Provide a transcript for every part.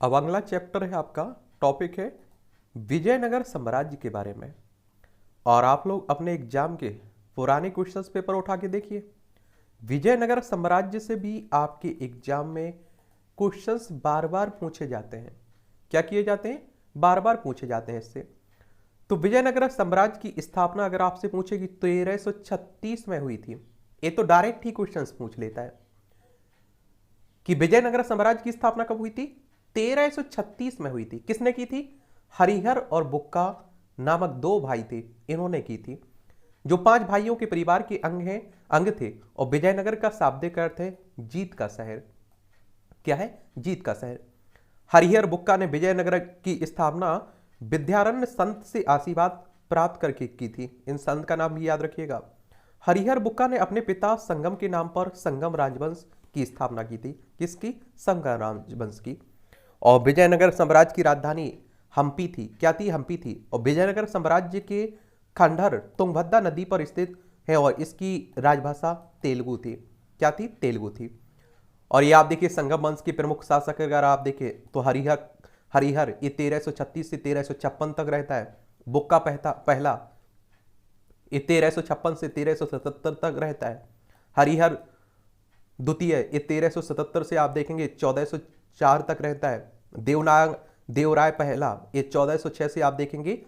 अब अगला चैप्टर है आपका। टॉपिक है विजयनगर साम्राज्य के बारे में। और आप लोग अपने एग्जाम के पुराने क्वेश्चंस पेपर उठा के देखिए। विजयनगर साम्राज्य से भी आपके एग्जाम में क्वेश्चंस बार बार पूछे जाते हैं। क्या किए जाते हैं? बार बार पूछे जाते हैं इससे। तो विजयनगर साम्राज्य की स्थापना अगर आपसे पूछेगी 1336 में हुई थी। ये तो डायरेक्ट ही क्वेश्चंस पूछ लेता है कि विजयनगर साम्राज्य की स्थापना कब हुई थी। 1336 में हुई थी। किसने की थी? हरिहर और बुक्का नामक दो भाई थे, इन्होंने की थी, जो 5 भाइयों के परिवार के अंग थे। और विजयनगर का शाब्दिक अर्थ है जीत का शहर। क्या है? जीत का शहर। हरिहर बुक्का ने विजयनगर की स्थापना विद्यारण्य संत से आशीर्वाद प्राप्त करके की थी। इन संत का नाम भी याद रखिएगा। हरिहर बुक्का ने अपने पिता संगम के नाम पर संगम राजवंश की स्थापना की थी। किसकी? संगम राजवंश की। और विजयनगर साम्राज्य की राजधानी हम्पी थी। क्या थी? हम्पी थी। और विजयनगर साम्राज्य के खंडहर तुंगभद्रा नदी पर स्थित है और इसकी राजभाषा तेलुगु थी। क्या थी? तेलुगु थी। और ये आप देखिए संगम वंश के प्रमुख शासक अगर आप देखें तो हरिहर हरिहर ये 1336 से 1356 तक रहता है। बुक्का पहला ये 1356 से 1377 तक रहता है। हरिहर द्वितीय ये 1377 से आप देखेंगे 1404 तक रहता है। देवराय पहला ये 1406 से आप देखेंगे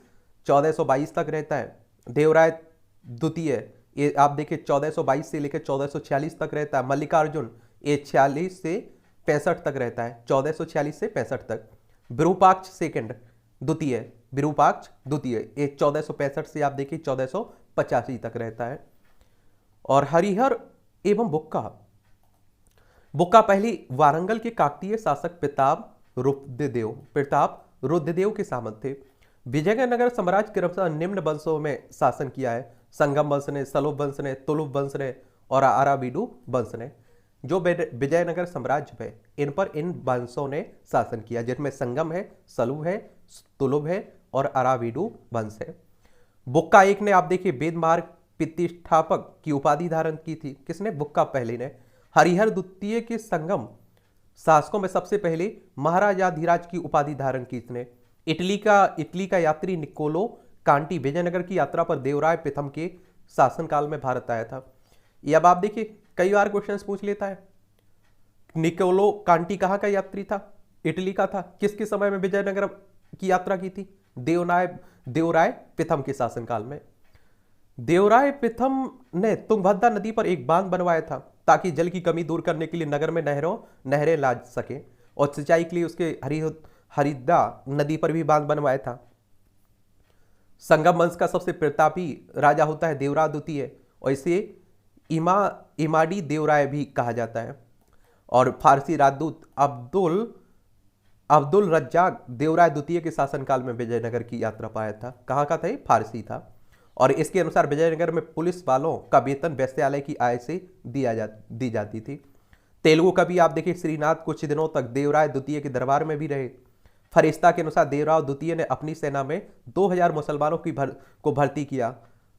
1422 तक रहता है। देवराय द्वितीय ये आप देखिए 1422 से लेकर 1446 तक रहता है। मल्लिकार्जुन ये 46 से 65 तक रहता है। 1446 से 65 तक। विरूपाक्ष सेकंड द्वितीय विरूपाक्ष द्वितीय ये 1465 से आप देखिए 1485 तक रहता है। और हरिहर एवं बुक्का बुक्का पहली वारंगल के काकतीय शासक प्रताप रुद्रदेव के सामंत थे। विजयनगर साम्राज्य क्रमशः निम्न वंशों में शासन किया है। संगम वंश ने, सलुप वंश ने, तुलुप वंश ने और अराविडु वंश ने। जो विजयनगर साम्राज्य है इन पर इन वंशों ने शासन किया, जिनमें संगम है, सलुप है, तुलुप है और अराविडु वंश है। बुक्का एक ने आप देखिए वेदमार्ग प्रतिष्ठापक की उपाधि धारण की थी। किसने? बुक्का पहले ने। हरिहर द्वितीय के संगम शासकों में सबसे पहले महाराजाधिराज की उपाधि धारण की इसने। इटली का यात्री निकोलो कांटी विजयनगर की यात्रा पर देवराय प्रथम के शासनकाल में भारत आया था। ये अब आप देखिए कई बार क्वेश्चंस पूछ लेता है। निकोलो कांटी कहाँ का यात्री था? इटली का था। किसके समय में विजयनगर की यात्रा की थी? देवराय प्रथम के शासनकाल में। देवराय प्रथम ने तुंगभद्रा नदी पर एक बांध बनवाया था ताकि जल की कमी दूर करने के लिए नगर में नहरें ला सके। और सिंचाई के लिए उसके हरिद्रा नदी पर भी बांध बनवाया था। संगम वंश का सबसे प्रतापी राजा होता है देवराय द्वितीय और इसे इमाडी देवराय भी कहा जाता है। और फारसी राजदूत अब्दुल रज्जाक देवराय द्वितीय के शासनकाल में विजयनगर की यात्रा पर आया था। कहाँ का था? फारसी था। और इसके अनुसार विजयनगर में पुलिस वालों का वेतन वेश्यालय की आय से दी जाती थी। तेलुगु कवि आप देखिए श्रीनाथ कुछ दिनों तक देवराय द्वितीय के दरबार में भी रहे। फरिश्ता के अनुसार देवराय द्वितीय ने अपनी सेना में 2000 मुसलमानों को भर्ती किया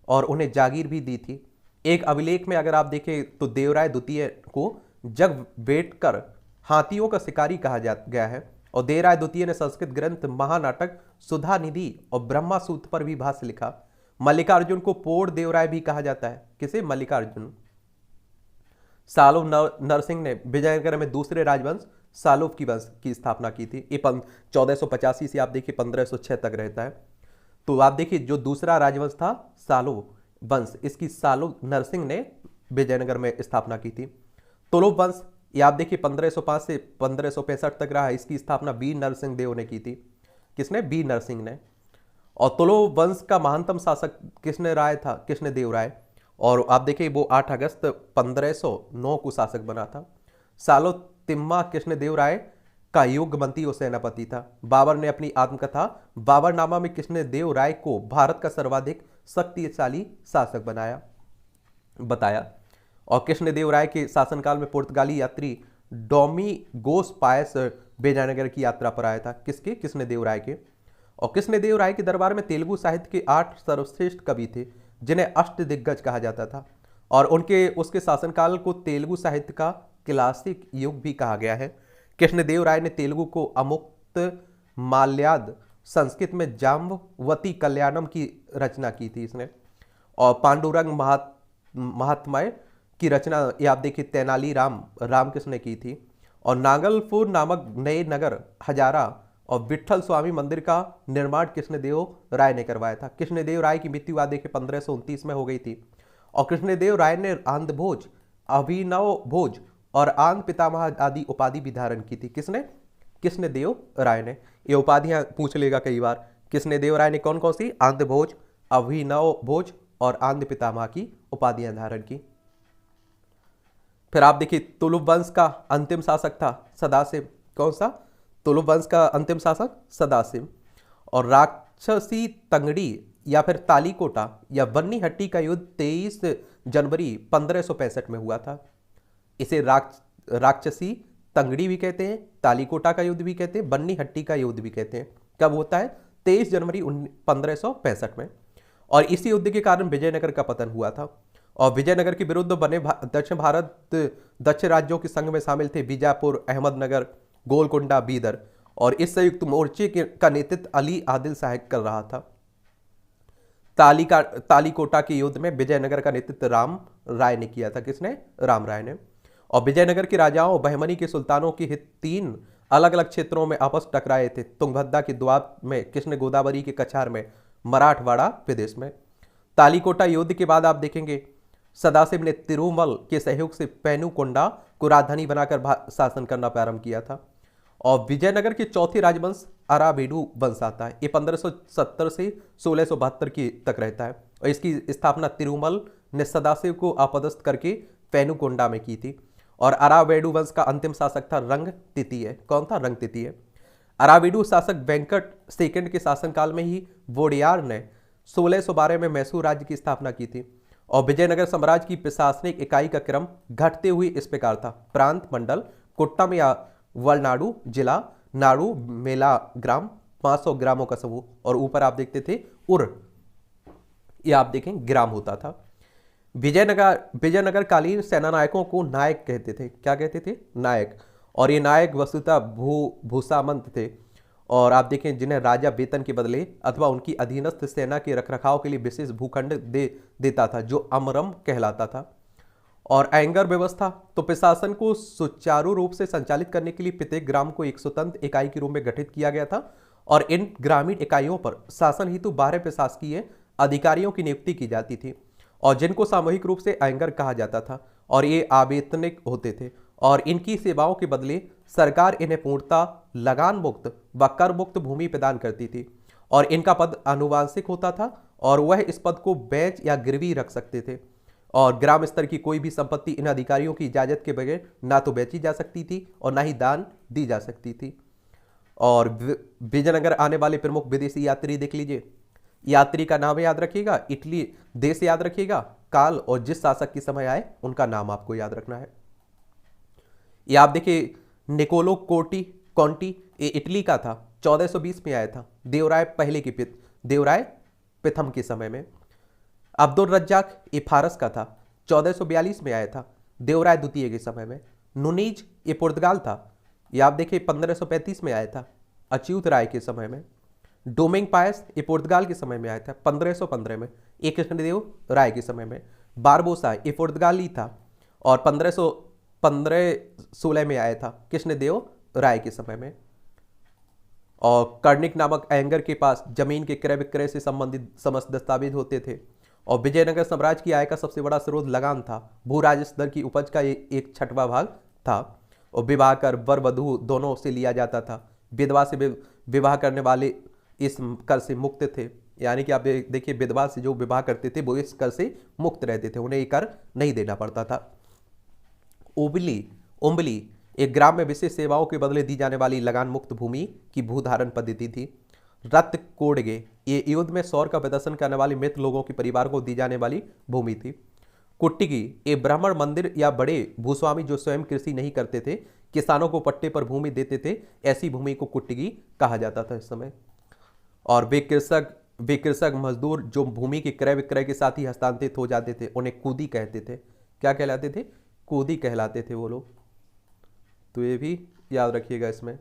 और उन्हें जागीर भी दी थी। एक अभिलेख में अगर आप देखें तो देवराय द्वितीय को जग बैठकर हाथियों का शिकारी कहा गया है। और देवराय द्वितीय ने संस्कृत ग्रंथ महानाटक सुधा निधि और ब्रह्मा सूत्र पर भी भाष्य लिखा। मल्लिकार्जुन को पोड़ देवराय भी कहा जाता है। किसे? मल्लिकार्जुन। सालुव नरसिंह ने विजयनगर में दूसरे राजवंश सालुव की वंश की स्थापना की थी। ये 1485 से आप देखिए 1506 तक रहता है। तो आप देखिए जो दूसरा राजवंश था सालुव वंश, इसकी सालुव नरसिंह ने विजयनगर में स्थापना की थी। तुलुप वंश ये आप देखिए 1505 से 1565 तक रहा। इसकी स्थापना वीर नरसिंह देव ने की थी। किसने? वीर नरसिंह ने। और तुलुप वंश का महानतम शासक किसने राय था? कृष्णदेव राय। और आप देखिए वो 8 अगस्त 1509 को शासक बना था। सालो तिम्मा कृष्णदेव राय का युगमंती और सेनापति था। बाबर ने अपनी आत्मकथा बाबरनामा में कृष्णदेव राय को भारत का सर्वाधिक शक्तिशाली शासक बताया। और कृष्णदेव राय के शासनकाल में पुर्तगाली यात्री डोमिगोस पायस विजयनगर की यात्रा पर आया था। किसके? कृष्णदेव राय के। और कृष्णदेव राय के दरबार में तेलुगु साहित्य के 8 सर्वश्रेष्ठ कवि थे जिन्हें अष्टदिग्गज कहा जाता था। और उसके शासनकाल को तेलुगु साहित्य का क्लासिक युग भी कहा गया है। कृष्णदेव राय ने तेलुगु को माल्याद, संस्कृत में जाम्बवती कल्याणम की रचना की थी इसने। और पांडुरंग महात्म्य की रचना ये आप देखिए तेनाली राम किसने की थी। और नागलपुर नामक नए नगर हजारा और विट्ठल स्वामी मंदिर का निर्माण कृष्णदेव राय ने करवाया था। कृष्णदेव राय की मृत्यु आप देखिए 1529 में हो गई थी। और कृष्णदेव राय ने आंध्र भोज, अभिनव भोज और आंध्र पितामह आदि उपाधि भी धारण की थी। किसने? कृष्णदेव राय ने। ये उपाधियां पूछ लेगा कई बार। कृष्णदेव राय ने कौन कौन सी? आंध्र भोज, अभिनव भोज और आंध्र पितामह की उपाधियां धारण की। फिर आप देखिए तुलुप वंश का अंतिम शासक था सदाशिव। कौन सा? तुलुप वंश का अंतिम शासक सदाशिव। और राक्षसी तंगड़ी या फिर तालीकोटा या बन्नीहट्टी का युद्ध 23 जनवरी 1565 में हुआ था। इसे राक्षसी तंगड़ी भी कहते हैं, तालीकोटा का युद्ध भी कहते हैं, बन्नीहट्टी का युद्ध भी कहते हैं। कब होता है? 23 जनवरी 1565 में। और इसी युद्ध के कारण विजयनगर का पतन हुआ था। और विजयनगर के विरुद्ध बने दक्षिण राज्यों के संघ में शामिल थे बीजापुर, अहमदनगर, गोलकोंडा, बीदर। और इस संयुक्त मोर्चे का नेतृत्व अली आदिल साहब कर रहा था। तालीकोटा के युद्ध में विजयनगर का नेतृत्व राम राय ने किया था। किसने? राम राय ने। और विजयनगर के राजाओं और बहमनी के सुल्तानों के हित 3 अलग अलग क्षेत्रों में आपस टकराए थे। तुंगभद्रा के द्वाब में, कृष्ण गोदावरी के कछार में, मराठवाड़ा प्रदेश में। तालीकोटा युद्ध के बाद आप देखेंगे सदाशिव ने तिरुमल के सहयोग से पेनुकोंडा को राजधानी बनाकर शासन करना प्रारंभ किया था। और विजयनगर के चौथे राजवंश अरावेडु वंश आता है। ये 1570 से 1672 की तक रहता है। और इसकी स्थापना तिरुमल ने सदाशिव को अपदस्थ करके पेनुकोंडा में की थी। और अरावेडु वंश का अंतिम शासक था रंग तृतीय। कौन था? रंग तृतीय। अरावेडु शासक वेंकट सेकंड के शासनकाल में ही वोडियार ने 1612 में मैसूर राज्य की स्थापना की थी। और विजयनगर साम्राज्य की प्रशासनिक इकाई का क्रम घटते हुए इस प्रकार था: प्रांत मंडल, कुट्टम या वलनाडु जिला, नाडु मेला ग्राम, 500 ग्रामों का समूह। और ऊपर आप देखते थे उर, ये आप देखें ग्राम होता था। विजयनगर कालीन सेनानायकों को नायक कहते थे। क्या कहते थे? नायक। और ये नायक वस्तुतः भूसामंत थे। और आप देखें जिन्हें राजा वेतन के बदले अथवा उनकी अधीनस्थ सेना के रखरखाव के लिए विशेष भूखंड देता था, जो अमरम कहलाता था। और एंगर व्यवस्था, तो प्रशासन को सुचारू रूप से संचालित करने के लिए प्रत्येक ग्राम को एक स्वतंत्र इकाई के रूप में गठित किया गया था। और इन ग्रामीण इकाइयों पर शासन हेतु 12 प्रशासकीय अधिकारियों की नियुक्ति की जाती थी, और जिनको सामूहिक रूप से एंगर कहा जाता था। और ये आवेतनिक होते थे। और इनकी सेवाओं के बदले सरकार इन्हें पूर्णतः लगान मुक्त व कर मुक्त भूमि प्रदान करती थी। और इनका पद आनुवांशिक होता था, और वह इस पद को बेच या गिरवी रख सकते थे। और ग्राम स्तर की कोई भी संपत्ति इन अधिकारियों की इजाजत के बगैर ना तो बेची जा सकती थी और ना ही दान दी जा सकती थी। और विजयनगर आने वाले प्रमुख विदेशी यात्री देख लीजिए। यात्री का नाम याद रखिएगा, इटली देश याद रखिएगा, काल और जिस शासक के समय आए उनका नाम आपको याद रखना है। ये आप देखिए निकोलो कॉन्टी, ये इटली का था, 1420 में आया था, देवराय पहले के देवराय प्रथम के समय में। अब्दुल रज्जाक, ये फारस का था, 1442 में आया था, देवराय द्वितीय के समय में। नुनीज, ये पुर्तगाल था, ये आप देखिए 1535 में आया था, अच्युत राय के समय में। डोमिंग पायस, ये पुर्तगाल के समय में आया था, 1515 में, ये कृष्णदेव राय के समय में। बारबोसा, ये पुर्तगाली था और 1516 में आया था, कृष्णदेव राय के समय में। और कर्णिक नामक एंगर के पास जमीन के क्रय विक्रय से संबंधित समस्त दस्तावेज होते थे। और विजयनगर साम्राज्य की आय का सबसे बड़ा स्रोत लगान था। भू राजस्व दर की उपज का एक छठवां भाग था। और विवाह कर वर वधू दोनों से लिया जाता था। विधवा से विवाह करने वाले इस कर से मुक्त थे, यानी कि आप देखिए विधवा से जो विवाह करते थे वो इस कर से मुक्त रहते थे, उन्हें ये कर नहीं देना पड़ता था। उम्बली एक ग्राम में विशेष सेवाओं के बदले दी जाने वाली लगान मुक्त भूमि की भूधारण पद्धति थी। रत कोडगे, ये युद्ध में सौर का प्रदर्शन करने वाले मृत लोगों के परिवार को दी जाने वाली भूमि थी। कुट्टिगी, ये ब्राह्मण मंदिर या बड़े भूस्वामी जो स्वयं कृषि नहीं करते थे, किसानों को पट्टे पर भूमि देते थे, ऐसी भूमि को कुट्टिगी कहा जाता था इस समय। और वे कृषक मजदूर जो भूमि के क्रय विक्रय के साथ ही हस्तांतरित हो जाते थे, उन्हें कूदी कहते थे। क्या कहलाते थे? कूदी कहलाते थे वो लोग। तो ये भी याद रखिएगा इसमें।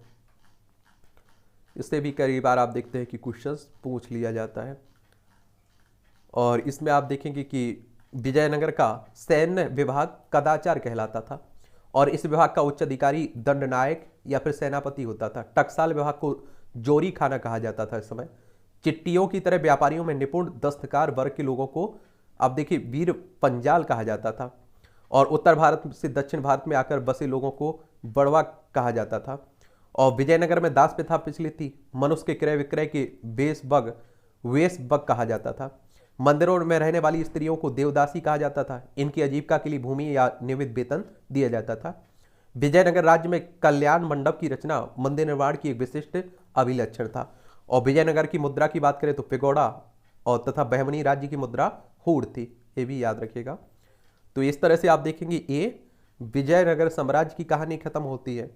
इससे भी कई बार आप देखते हैं कि क्वेश्चंस पूछ लिया जाता है। और इसमें आप देखेंगे कि विजयनगर का सैन्य विभाग कदाचार कहलाता था और इस विभाग का उच्च अधिकारी दंडनायक या फिर सेनापति होता था। टकसाल विभाग को जोरी खाना कहा जाता था। इस समय चिट्टियों की तरह व्यापारियों में निपुण दस्तकार वर्ग के लोगों को आप देखिए वीर पंजाल कहा जाता था और उत्तर भारत से दक्षिण भारत में आकर बसे लोगों को बड़वा कहा जाता था। और विजयनगर में दास प्रथा प्रचलित थी। मनुष्य के क्रय विक्रय के वेश बग कहा जाता था। मंदिरों में रहने वाली स्त्रियों को देवदासी कहा जाता था। इनकी आजीविका के लिए भूमि या नियमित वेतन दिया जाता था। विजयनगर राज्य में कल्याण मंडप की रचना मंदिर निर्माण की एक विशिष्ट अभिलक्षण था। और विजयनगर की मुद्रा की बात करें तो पिगोड़ा और तथा बहमनी राज्य की मुद्रा हूड़ थी। ये भी याद रखिएगा। तो इस तरह से आप देखेंगे ये विजयनगर साम्राज्य की कहानी खत्म होती है।